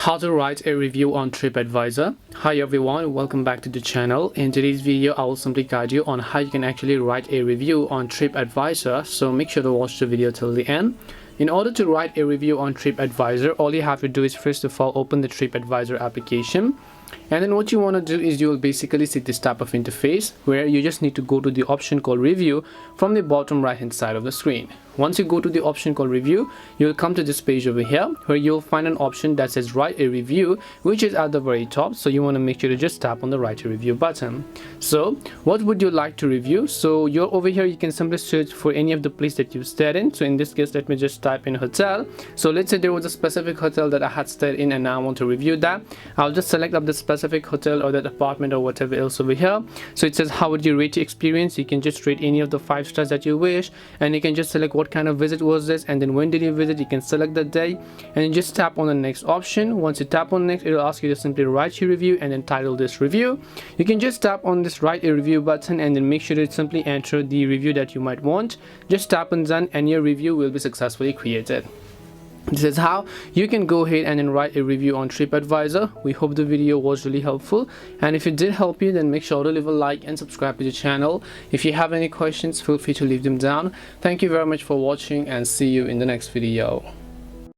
How to write a review on Tripadvisor. Hi everyone, welcome back to the channel. In today's video I will simply guide you on how you can actually write a review on Tripadvisor, so make sure to watch the video till the end. In order to write a review on Tripadvisor, all you have to do is first of all open the Tripadvisor application, and then what you want to do is you will basically see this type of interface where you just need to go to the option called review from the bottom right hand side of the screen. Once you go to the option called review, you will come to this page over here where you'll find an option that says write a review, which is at the very top. So you want to make sure to just tap on the write a review button. So what would you like to review? So you're over here, you can simply search for any of the place that you've stayed in. So in this case, let me just type in hotel. So let's say there was a specific hotel that I had stayed in and now I want to review that. I'll just select up the specific hotel or that apartment or whatever else over here. So it says how would you rate your experience. You can just rate any of the 5 stars that you wish, and you can just select what kind of visit was this, and then when did you visit. You can select the day and you just tap on the next option. Once you tap on next, it will ask you to simply write your review and then title this review. You can just tap on this write a review button and then make sure to simply enter the review that you might want. Just tap on done and your review will be successfully created. This is how you can go ahead and then write a review on Tripadvisor. We hope the video was really helpful, and if it did help you, then make sure to leave a like and subscribe to the channel. If you have any questions, feel free to leave them down. Thank you very much for watching and see you in the next video.